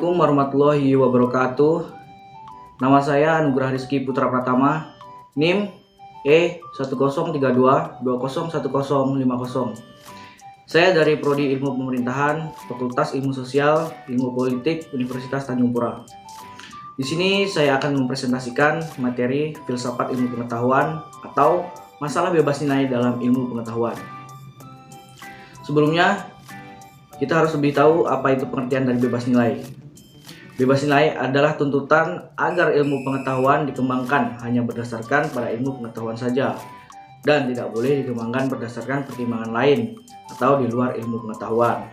Assalamualaikum warahmatullahi wabarakatuh. Nama saya Anugrah Rizky Putra Pratama, NIM E1032201050. Saya dari Prodi Ilmu Pemerintahan, Fakultas Ilmu Sosial, Ilmu Politik, Universitas Tanjung Pura. Di sini saya akan mempresentasikan materi filsafat ilmu pengetahuan atau masalah bebas nilai dalam ilmu pengetahuan. Sebelumnya, kita harus lebih tahu apa itu pengertian dari bebas nilai. Bebas nilai adalah tuntutan agar ilmu pengetahuan dikembangkan hanya berdasarkan pada ilmu pengetahuan saja dan tidak boleh dikembangkan berdasarkan pertimbangan lain atau di luar ilmu pengetahuan.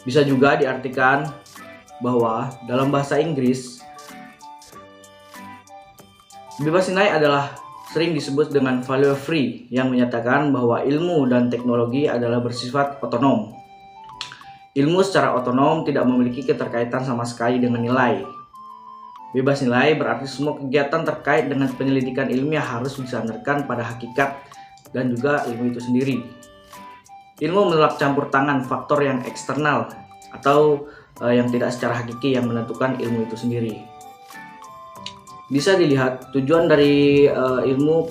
Bisa juga diartikan bahwa dalam bahasa Inggris, bebas nilai adalah sering disebut dengan value free yang menyatakan bahwa ilmu dan teknologi adalah bersifat otonom. Ilmu secara otonom tidak memiliki keterkaitan sama sekali dengan nilai. Bebas nilai berarti semua kegiatan terkait dengan penyelidikan ilmiah harus disandarkan pada hakikat dan juga ilmu itu sendiri. Ilmu menolak campur tangan faktor yang eksternal atau yang tidak secara hakiki yang menentukan ilmu itu sendiri. Bisa dilihat tujuan dari ilmu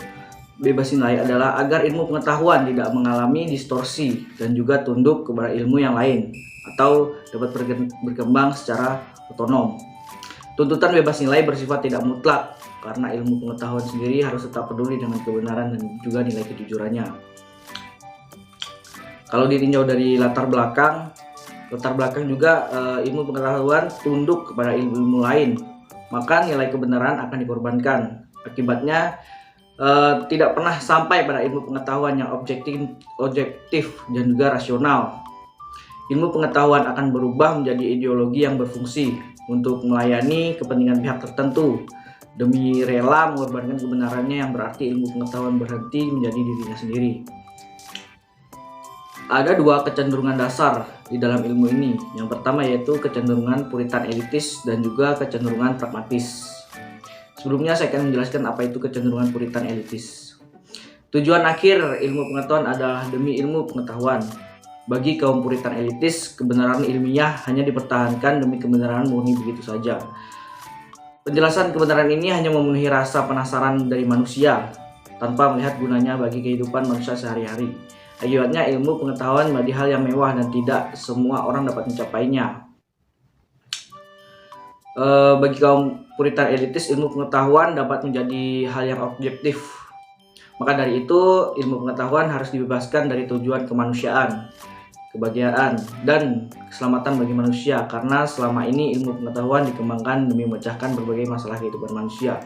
bebas nilai adalah agar ilmu pengetahuan tidak mengalami distorsi dan juga tunduk kepada ilmu yang lain atau dapat berkembang secara otonom. Tuntutan bebas nilai bersifat tidak mutlak karena ilmu pengetahuan sendiri harus tetap peduli dengan kebenaran dan juga nilai kejujurannya. Kalau ditinjau dari latar belakang juga ilmu pengetahuan tunduk kepada ilmu lain, maka nilai kebenaran akan dikorbankan. Akibatnya tidak pernah sampai pada ilmu pengetahuan yang objektif dan juga rasional. Ilmu pengetahuan akan berubah menjadi ideologi yang berfungsi untuk melayani kepentingan pihak tertentu demi rela mengorbankan kebenarannya, yang berarti ilmu pengetahuan berhenti menjadi dirinya sendiri. Ada dua kecenderungan dasar di dalam ilmu ini. Yang pertama yaitu kecenderungan puritan elitis dan juga kecenderungan pragmatis. Sebelumnya saya akan menjelaskan apa itu kecenderungan puritan elitis. Tujuan akhir ilmu pengetahuan adalah demi ilmu pengetahuan. Bagi kaum puritan elitis, kebenaran ilmiah hanya dipertahankan demi kebenaran murni begitu saja. Penjelasan kebenaran ini hanya memenuhi rasa penasaran dari manusia tanpa melihat gunanya bagi kehidupan manusia sehari-hari. Akibatnya ilmu pengetahuan menjadi hal yang mewah dan tidak semua orang dapat mencapainya. Bagi kaum puritan elitis, ilmu pengetahuan dapat menjadi hal yang objektif. Maka dari itu, ilmu pengetahuan harus dibebaskan dari tujuan kemanusiaan, kebahagiaan, dan keselamatan bagi manusia, karena selama ini ilmu pengetahuan dikembangkan demi memecahkan berbagai masalah kehidupan manusia.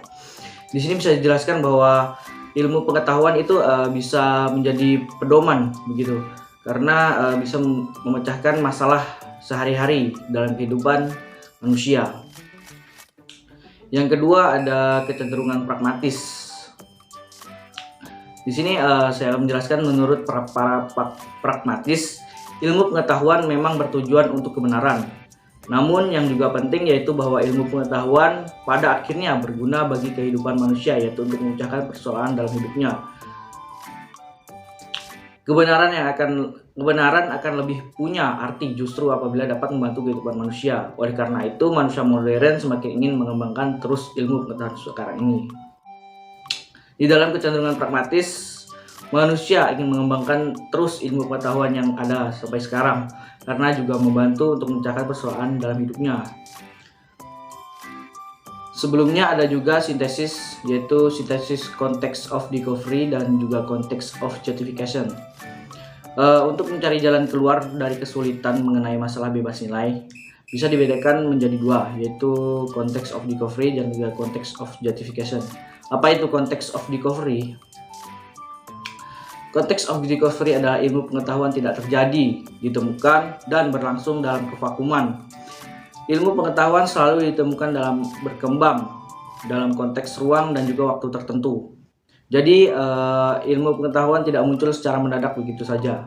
Di sini bisa dijelaskan bahwa ilmu pengetahuan itu bisa menjadi pedoman begitu, karena bisa memecahkan masalah sehari-hari dalam kehidupan manusia. Yang kedua ada kecenderungan pragmatis. Di sini saya akan menjelaskan menurut para pragmatis, ilmu pengetahuan memang bertujuan untuk kebenaran. Namun yang juga penting yaitu bahwa ilmu pengetahuan pada akhirnya berguna bagi kehidupan manusia, yaitu untuk memecahkan persoalan dalam hidupnya. Kebenaran akan lebih punya arti justru apabila dapat membantu kehidupan manusia. Oleh karena itu, manusia modern semakin ingin mengembangkan terus ilmu pengetahuan sekarang ini. Di dalam kecenderungan pragmatis, manusia ingin mengembangkan terus ilmu pengetahuan yang ada sampai sekarang, karena juga membantu untuk memecahkan persoalan dalam hidupnya. Sebelumnya ada juga sintesis, yaitu sintesis context of discovery dan juga context of justification. Untuk mencari jalan keluar dari kesulitan mengenai masalah bebas nilai, bisa dibedakan menjadi dua, yaitu context of discovery dan juga context of justification. Apa itu context of discovery? Konteks of discovery adalah ilmu pengetahuan tidak terjadi, ditemukan, dan berlangsung dalam kevakuman. Ilmu pengetahuan selalu ditemukan dalam berkembang, dalam konteks ruang dan juga waktu tertentu. Jadi ilmu pengetahuan tidak muncul secara mendadak begitu saja.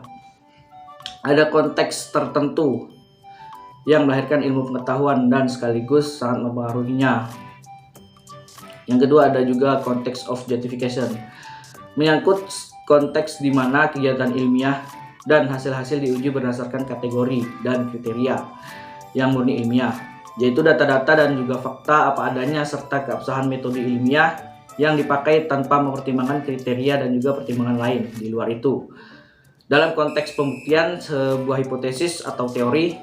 Ada konteks tertentu yang melahirkan ilmu pengetahuan dan sekaligus sangat mempengaruhinya. Yang kedua ada juga konteks of justification, menyangkut konteks di mana kegiatan ilmiah dan hasil-hasil diuji berdasarkan kategori dan kriteria. yang murni ilmiah, yaitu data-data dan juga fakta apa adanya serta keabsahan metode ilmiah yang dipakai tanpa mempertimbangkan kriteria dan juga pertimbangan lain di luar itu. Dalam konteks pembuktian sebuah hipotesis atau teori,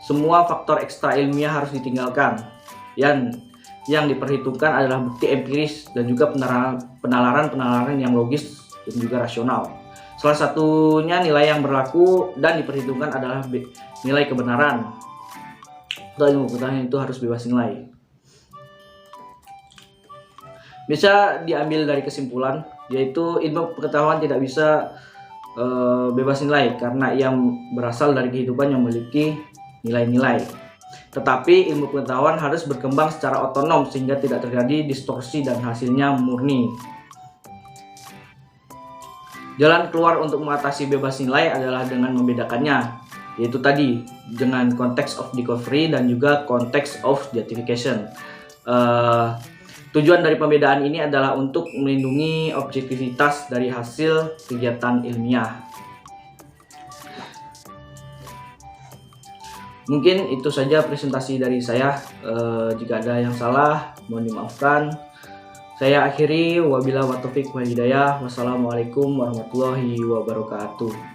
semua faktor ekstra ilmiah harus ditinggalkan. Yang diperhitungkan adalah bukti empiris dan juga penalaran yang logis dan juga rasional. Salah satunya nilai yang berlaku dan diperhitungkan adalah nilai kebenaran. Ilmu pengetahuan itu harus bebas nilai. Bisa diambil dari kesimpulan, yaitu ilmu pengetahuan tidak bisa bebas nilai karena ia berasal dari kehidupan yang memiliki nilai-nilai. Tetapi ilmu pengetahuan harus berkembang secara otonom sehingga tidak terjadi distorsi dan hasilnya murni. Jalan keluar untuk mengatasi bebas nilai adalah dengan membedakannya, yaitu tadi dengan konteks of discovery dan juga konteks of justification. Tujuan dari pembedaan ini adalah untuk melindungi objektivitas dari hasil kegiatan ilmiah. Mungkin itu saja presentasi dari saya. Jika ada yang salah, mohon dimaafkan. Saya akhiri, wabillahi taufiq wal hidayah. Wassalamualaikum warahmatullahi wabarakatuh.